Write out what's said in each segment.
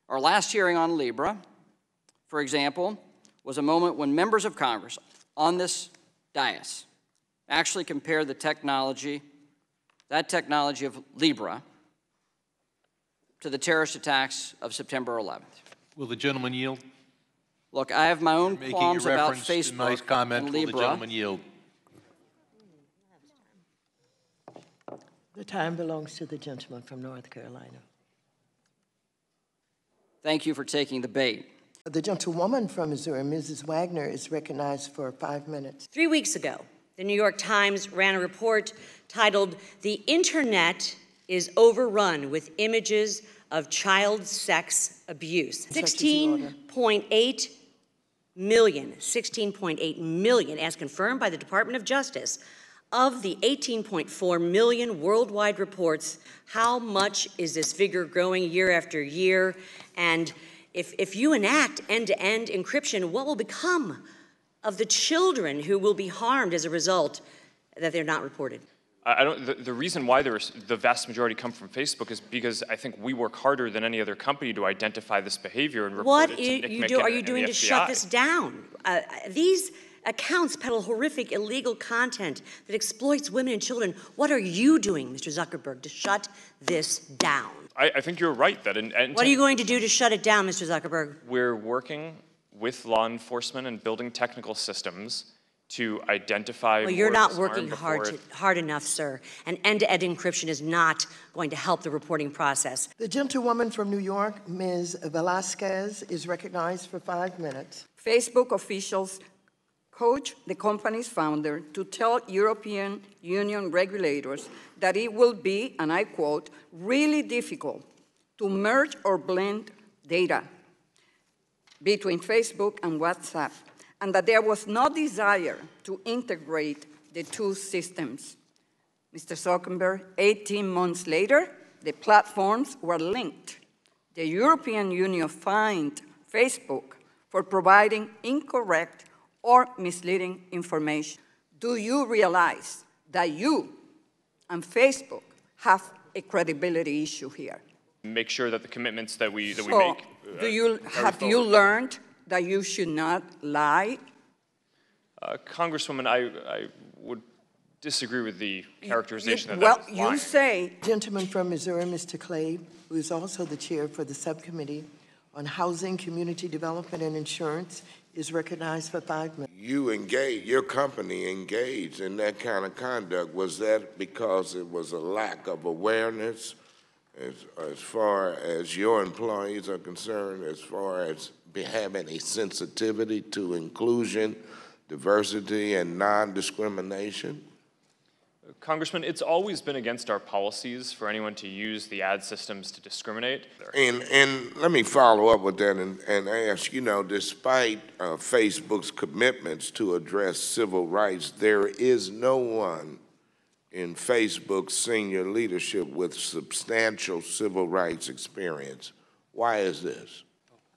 Our last hearing on Libra, for example, was a moment when members of Congress on this dais actually compared the technology, that technology of Libra, to the terrorist attacks of September 11th. Will the gentleman yield? Look, I have my own qualms about Facebook nice comment. and Will Libra. the gentleman yield? The time belongs to the gentleman from North Carolina. Thank you for taking the bait. The gentlewoman from Missouri, Mrs. Wagner, is recognized for 5 minutes. 3 weeks ago, the New York Times ran a report titled, "The Internet is Overrun with Images of Child Sex Abuse." 16.8 million, as confirmed by the Department of Justice, of the 18.4 million worldwide reports. How much is this figure growing year after year? And if you enact end-to-end encryption, what will become of the children who will be harmed as a result that they're not reported? The reason why the vast majority come from Facebook is because I think we work harder than any other company to identify this behavior and report it to NCMEC are you doing to shut this down? These accounts peddle horrific illegal content that exploits women and children. What are you doing, Mr. Zuckerberg, to shut this down? I think you're right. What are you going to do to shut it down, Mr. Zuckerberg? We're working with law enforcement and building technical systems to identify. Well, you're not working hard enough, sir. And end-to-end encryption is not going to help the reporting process. The gentlewoman from New York, Ms. Velasquez, is recognized for 5 minutes. Facebook officials coach the company's founder to tell European Union regulators that it will be, and I quote, really difficult to merge or blend data between Facebook and WhatsApp, and that there was no desire to integrate the two systems. Mr. Zuckerberg, 18 months later, the platforms were linked. The European Union fined Facebook for providing incorrect or misleading information. Do you realize that you and Facebook have a credibility issue here? Make sure that the commitments that we make. Have you learned that you should not lie? Congresswoman, I would disagree with the characterization that well, that was lying. you say. Gentleman from Missouri, Mr. Clay, who is also the chair for the subcommittee on Housing, Community Development, and Insurance, is recognized for 5 minutes. Your company engaged in that kind of conduct. Was that because it was a lack of awareness as far as your employees are concerned, as far as having a sensitivity to inclusion, diversity, and non-discrimination? Congressman, it's always been against our policies for anyone to use the ad systems to discriminate. And let me follow up with that and ask, despite Facebook's commitments to address civil rights, there is no one in Facebook's senior leadership with substantial civil rights experience. Why is this?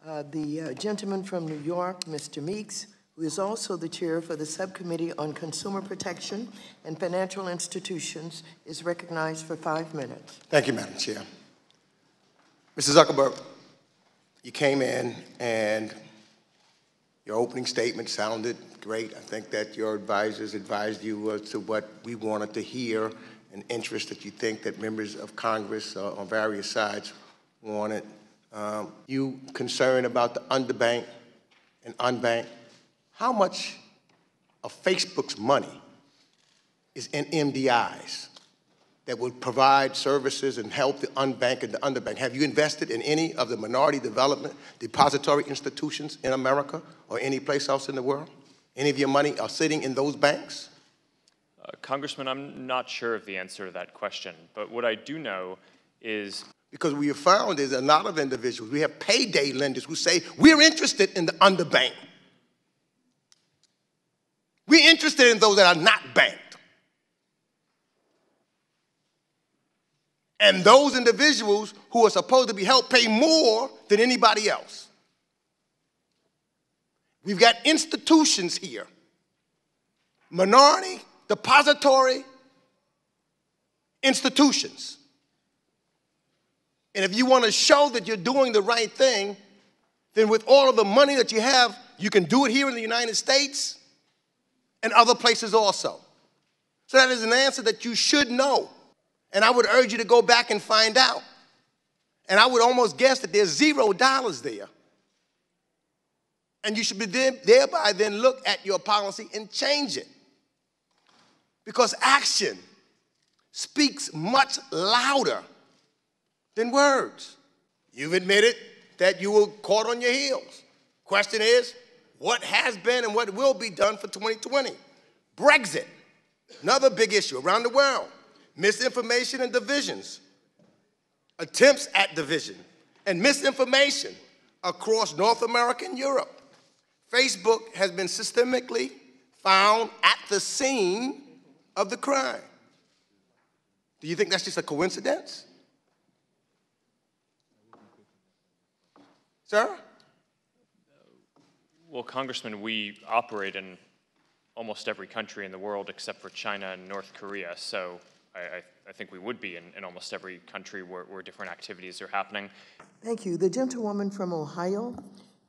The gentleman from New York, Mr. Meeks, who is also the chair for the Subcommittee on Consumer Protection and Financial Institutions, is recognized for 5 minutes. Thank you, Madam Chair. Mr. Zuckerberg, you came in and your opening statement sounded great. I think that your advisors advised you as to what we wanted to hear, an interest that you think that members of Congress on various sides wanted. You concerned about the underbanked and unbanked. How much of Facebook's money is in MDIs that would provide services and help the unbanked and the underbanked? Have you invested in any of the minority development depository institutions in America or any place else in the world? Any of your money are sitting in those banks? Congressman, I'm not sure of the answer to that question, but what I do know is... Because we have found is a lot of individuals, we have payday lenders who say, we're interested in the underbanked. We're interested in those that are not banked. And those individuals who are supposed to be helped pay more than anybody else. We've got institutions here, minority depository institutions And if you want to show that you're doing the right thing, then with all of the money that you have, you can do it here in the United States and other places also. So that is an answer that you should know. And I would urge you to go back and find out. And I would almost guess that there's $0 there. And you should be thereby then look at your policy and change it. Because action speaks much louder than words. You've admitted that you were caught on your heels. Question is, what has been and what will be done for 2020? Brexit, another big issue around the world. Misinformation and divisions, attempts at division and misinformation across North America and Europe. Facebook has been systemically found at the scene of the crime. Do you think that's just a coincidence? Sir? Well, Congressman, we operate in almost every country in the world except for China and North Korea, so I think we would be in almost every country where different activities are happening. Thank you. The gentlewoman from Ohio,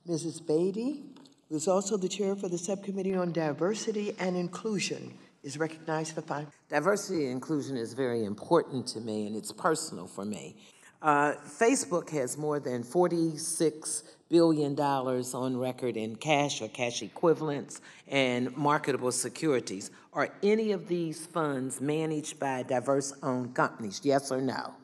Mrs. Beatty, who is also the chair for the Subcommittee on Diversity and Inclusion, is recognized for 5 minutes. Diversity and inclusion is very important to me, and it's personal for me. Facebook has more than $46 billion on record in cash or cash equivalents and marketable securities. Are any of these funds managed by diverse-owned companies? Yes or no?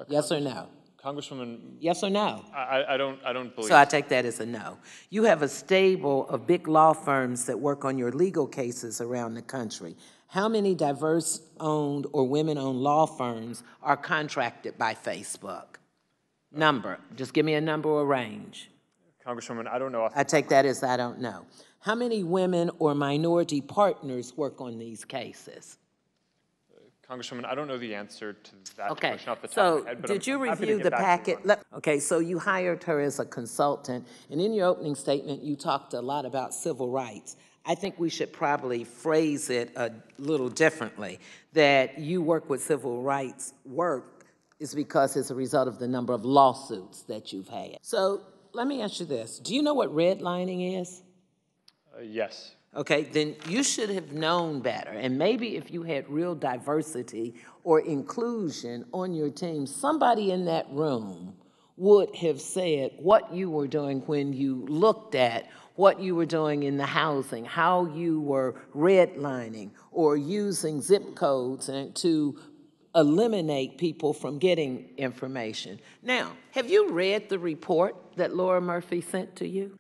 Yes or no? Congresswoman. Yes or no? I don't believe. So I take that as a no. You have a stable of big law firms that work on your legal cases around the country. How many diverse-owned or women-owned law firms are contracted by Facebook? Number. Just give me a number or range. Congresswoman, I don't know. I take that as I don't know. How many women or minority partners work on these cases? Congresswoman, I don't know the answer to that Okay, question off the top so of my head, but did you I'm happy to review get the back to you packet? Okay, so you hired her as a consultant, and in your opening statement, you talked a lot about civil rights. I think we should probably phrase it a little differently, that you work with civil rights work is because it's a result of the number of lawsuits that you've had. So let me ask you this. Do you know what redlining is? Yes. Okay, then you should have known better. And maybe if you had real diversity or inclusion on your team, somebody in that room would have said what you were doing when you looked at what you were doing in the housing, how you were redlining or using zip codes to eliminate people from getting information. Now, have you read the report that Laura Murphy sent to you?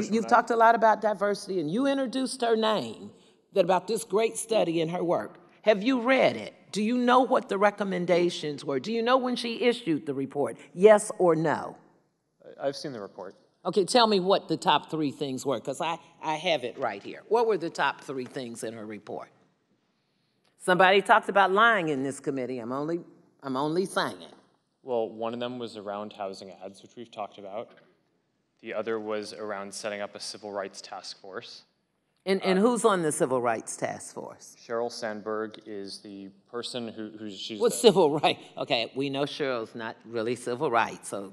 You've talked a lot about diversity, and you introduced her name about this great study in her work. Have you read it? Do you know what the recommendations were? Do you know when she issued the report? Yes or no? I've seen the report. Okay, tell me what the top 3 things were, because I have it right here. What were the top 3 things in her report? Somebody talked about lying in this committee. I'm only saying it. Well, one of them was around housing ads, which we've talked about. The other was around setting up a civil rights task force. And who's on the civil rights task force? Sheryl Sandberg is the person she's What's civil rights? Okay, we know Cheryl's not really civil rights, so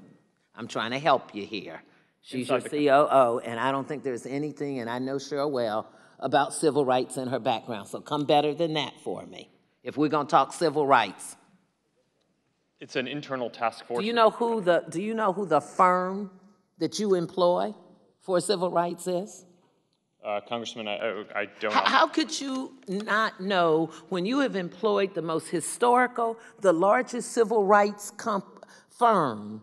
I'm trying to help you here. She's your COO, and I don't think there's anything, and I know Cheryl well, about civil rights in her background. So come better than that for me, if we're going to talk civil rights. It's an internal task force. Do you know who the firm that you employ for civil rights is? Congressman, I don't know. How could you not know when you have employed the most historical, the largest civil rights firm?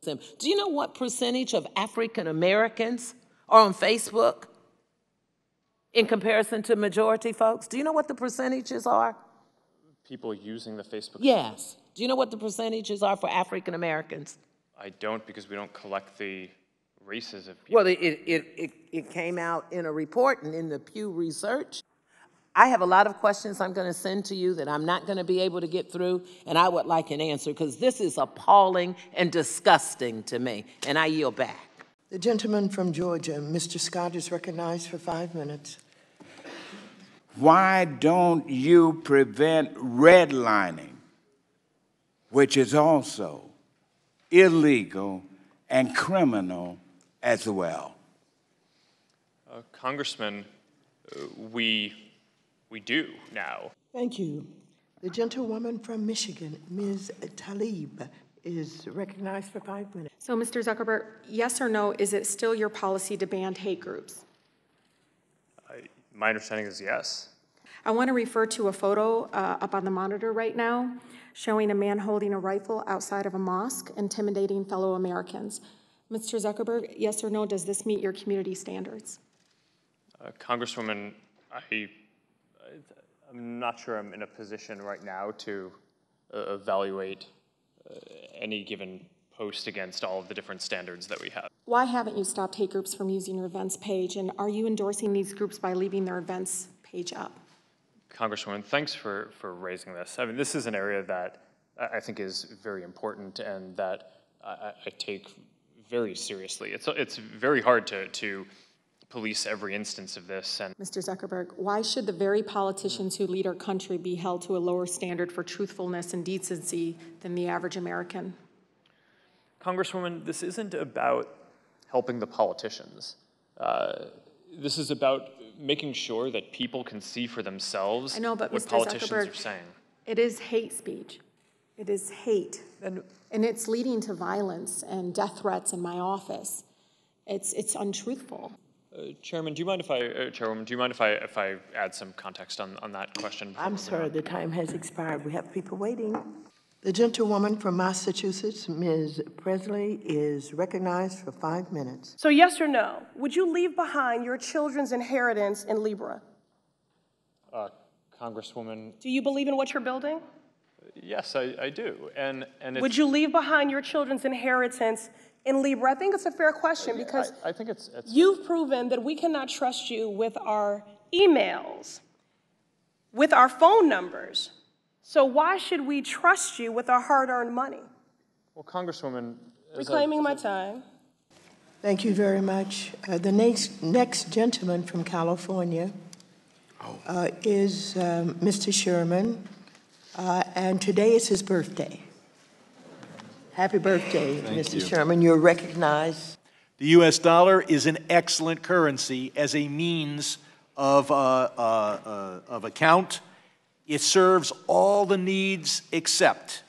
Do you know what percentage of African Americans are on Facebook in comparison to majority folks? Do you know what the percentages are? People using the Facebook? Yes. Do you know what the percentages are for African Americans? I don't, because we don't collect the races of people. Well, it came out in a report and in the Pew Research. I have a lot of questions I'm going to send to you that I'm not going to be able to get through, and I would like an answer, because this is appalling and disgusting to me, and I yield back. The gentleman from Georgia, Mr. Scott, is recognized for 5 minutes. Why don't you prevent redlining? which is also illegal and criminal as well. Congressman, we do now. Thank you. The gentlewoman from Michigan, Ms. Tlaib, is recognized for 5 minutes. So, Mr. Zuckerberg, yes or no, is it still your policy to ban hate groups? My understanding is yes. I want to refer to a photo up on the monitor right now showing a man holding a rifle outside of a mosque, intimidating fellow Americans. Mr. Zuckerberg, yes or no, does this meet your community standards? Congresswoman, I'm not sure I'm in a position right now to evaluate any given post against all of the different standards that we have. Why haven't you stopped hate groups from using your events page, and are you endorsing these groups by leaving their events page up? Congresswoman, thanks for raising this. I mean, this is an area that I think is very important and that I take very seriously. It's very hard to police every instance of this. And Mr. Zuckerberg, why should the very politicians who lead our country be held to a lower standard for truthfulness and decency than the average American? Congresswoman, this isn't about helping the politicians. This is about making sure that people can see for themselves what Mr. politicians Zuckerberg, are saying. It is hate speech. It is hate. And it's leading to violence and death threats in my office. It's untruthful. Chairman, do you mind if Chairwoman, do you mind if I add some context on that question? I'm sorry, the time has expired. We have people waiting. The gentlewoman from Massachusetts, Ms. Presley, is recognized for 5 minutes. So yes or no, would you leave behind your children's inheritance in Libra? Congresswoman. Do you believe in what you're building? Yes, I do. And would you leave behind your children's inheritance in Libra? I think it's a fair question because I think it's you've proven that we cannot trust you with our emails, with our phone numbers. So why should we trust you with our hard-earned money? Well, Congresswoman, reclaiming my time. Thank you very much. The next gentleman from California is Mr. Sherman, and today is his birthday. Happy birthday, Mr. Sherman. You're recognized. The U.S. dollar is an excellent currency as a means of account. It serves all the needs except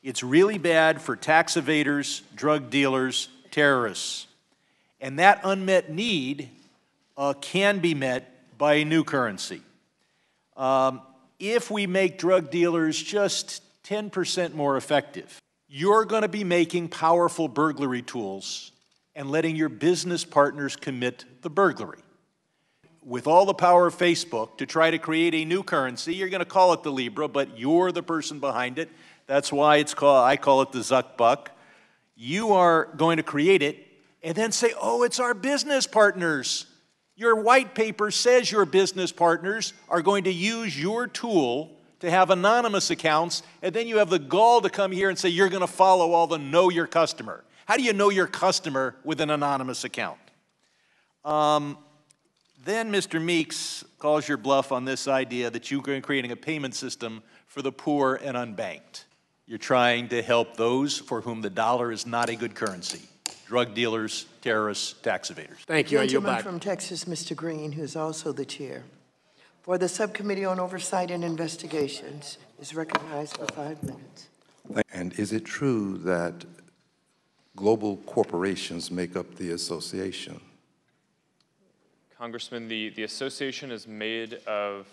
it's really bad for tax evaders, drug dealers, terrorists. And that unmet need can be met by a new currency. If we make drug dealers just 10% more effective, you're going to be making powerful burglary tools and letting your business partners commit the burglary. With all the power of Facebook to try to create a new currency, you're going to call it the Libra, but you're the person behind it. That's why I call it the Zuck Buck. You are going to create it and then say, oh, it's our business partners. Your white paper says your business partners are going to use your tool to have anonymous accounts, and then you have the gall to come here and say you're going to follow all the know your customer. How do you know your customer with an anonymous account? Then Mr. Meeks calls your bluff on this idea that you're creating a payment system for the poor and unbanked. You're trying to help those for whom the dollar is not a good currency. Drug dealers, terrorists, tax evaders. Thank you. Gentleman from Texas, Mr. Green, who is also the chair for the Subcommittee on Oversight and Investigations, is recognized for 5 minutes. And is it true that global corporations make up the association? Congressman, the association is made of,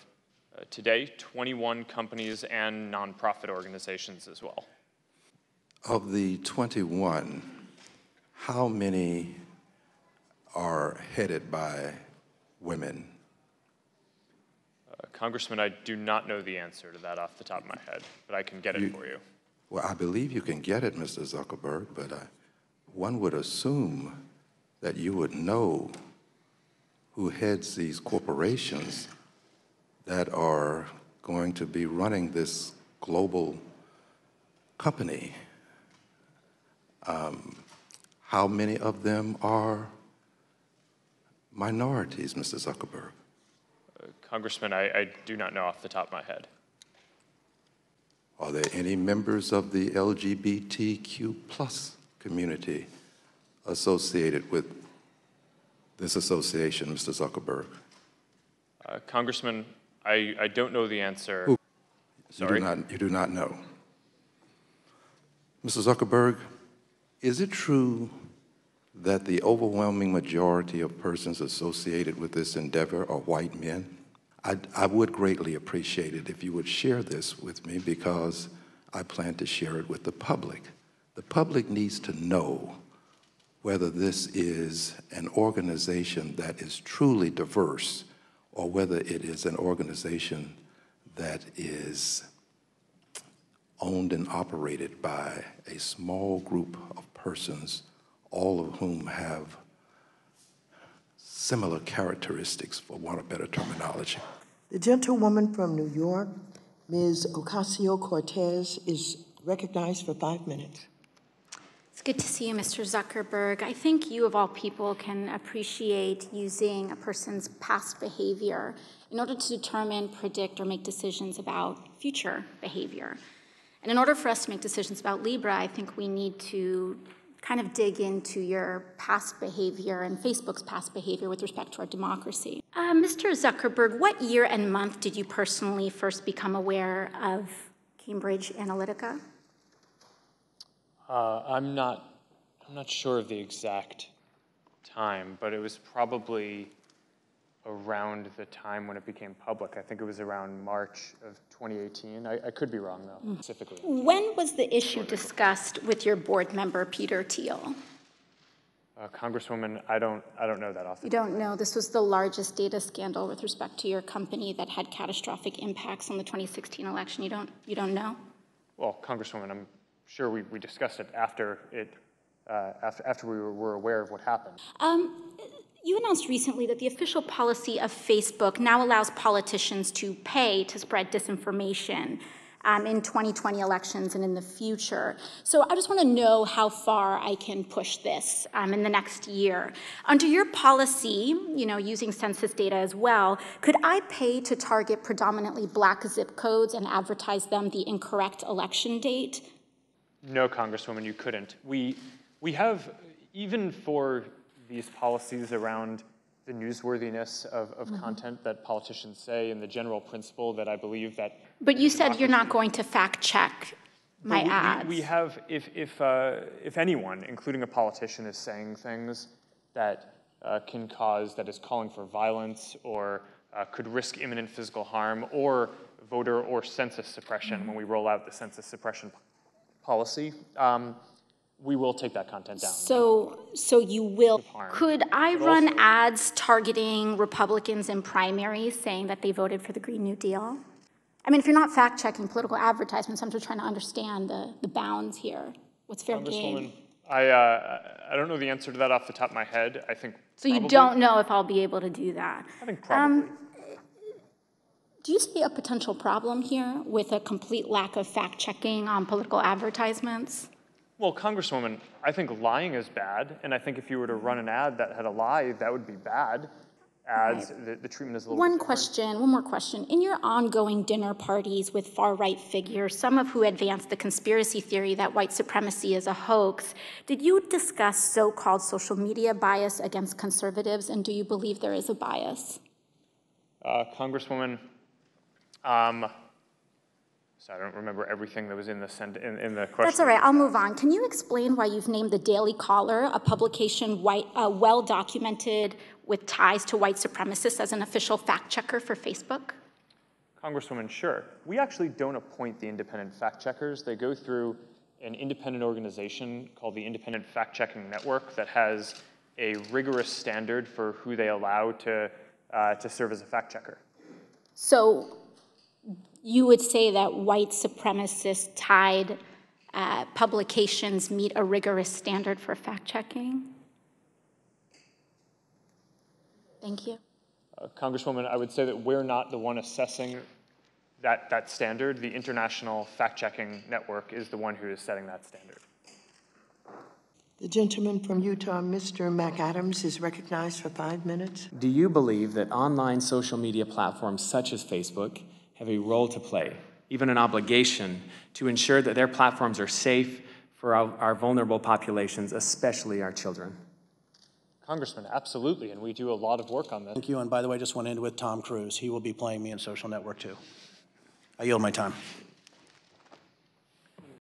today, 21 companies and nonprofit organizations as well. Of the 21, how many are headed by women? Congressman, I do not know the answer to that off the top of my head, but I can get it for you. Well, I believe you can get it, Mr. Zuckerberg, but one would assume that you would know who heads these corporations that are going to be running this global company. How many of them are minorities, Mr. Zuckerberg? Congressman, I do not know off the top of my head. Are there any members of the LGBTQ plus community associated with this association, Mr. Zuckerberg? Congressman, I don't know the answer. Ooh. Sorry? You do not know. Mr. Zuckerberg, is it true that the overwhelming majority of persons associated with this endeavor are white men? I would greatly appreciate it if you would share this with me, because I plan to share it with the public. The public needs to know whether this is an organization that is truly diverse or whether it is an organization that is owned and operated by a small group of persons, all of whom have similar characteristics, for want of better terminology. The gentlewoman from New York, Ms. Ocasio-Cortez, is recognized for 5 minutes. It's good to see you, Mr. Zuckerberg. I think you, of all people, can appreciate using a person's past behavior in order to determine, predict, or make decisions about future behavior. And in order for us to make decisions about Libra, I think we need to kind of dig into your past behavior and Facebook's past behavior with respect to our democracy. Mr. Zuckerberg, what year and month did you personally first become aware of Cambridge Analytica? I'm not sure of the exact time, but it was probably around the time when it became public. I think it was around March of 2018. I could be wrong, though, specifically. When was the issue discussed with your board member, Peter Thiel? Congresswoman, I don't know that off the You don't know. This was the largest data scandal with respect to your company that had catastrophic impacts on the 2016 election. You don't know? Well, Congresswoman, I'm sure we discussed it after we were aware of what happened. You announced recently that the official policy of Facebook now allows politicians to pay to spread disinformation in 2020 elections and in the future. So I just want to know how far I can push this in the next year. Under your policy, using census data as well, could I pay to target predominantly black zip codes and advertise them the incorrect election date? No, Congresswoman, you couldn't. We have, even for these policies around the newsworthiness of content that politicians say, and the general principle that I believe that. But you said you're not going to fact check my ads. We have, if anyone, including a politician, is saying things that that is calling for violence or could risk imminent physical harm or voter or census suppression when we roll out the census suppression policy, we will take that content down. So you will. Could I run ads targeting Republicans in primaries saying that they voted for the Green New Deal? I mean, if you're not fact-checking political advertisements, I'm just trying to understand the bounds here. What's fair game? I don't know the answer to that off the top of my head. I think so you don't know if I'll be able to do that? I think probably. Do you see a potential problem here with a complete lack of fact-checking on political advertisements? Well, Congresswoman, I think lying is bad, and I think if you were to run an ad that had a lie, that would be bad. Ads, the treatment is a little One more question. In your ongoing dinner parties with far-right figures, some of who advance the conspiracy theory that white supremacy is a hoax, did you discuss so-called social media bias against conservatives, and do you believe there is a bias? Congresswoman, so I don't remember everything that was in the question. That's all right, I'll move on. Can you explain why you've named the Daily Caller, a publication well-documented with ties to white supremacists, as an official fact-checker for Facebook? Congresswoman, sure. We actually don't appoint the independent fact-checkers. They go through an independent organization called the Independent Fact-Checking Network that has a rigorous standard for who they allow to serve as a fact-checker. So you would say that white supremacist-tied publications meet a rigorous standard for fact-checking? Thank you. Congresswoman, I would say that we're not the one assessing that standard. The International Fact-Checking Network is the one who is setting that standard. The gentleman from Utah, Mr. McAdams, is recognized for 5 minutes. Do you believe that online social media platforms such as Facebook have a role to play even an obligation, to ensure that their platforms are safe for our vulnerable populations, especially our children? Congressman, absolutely, and we do a lot of work on this. Thank you, and by the way, just want to end with Tom Cruise. He will be playing me in Social Network too. I yield my time.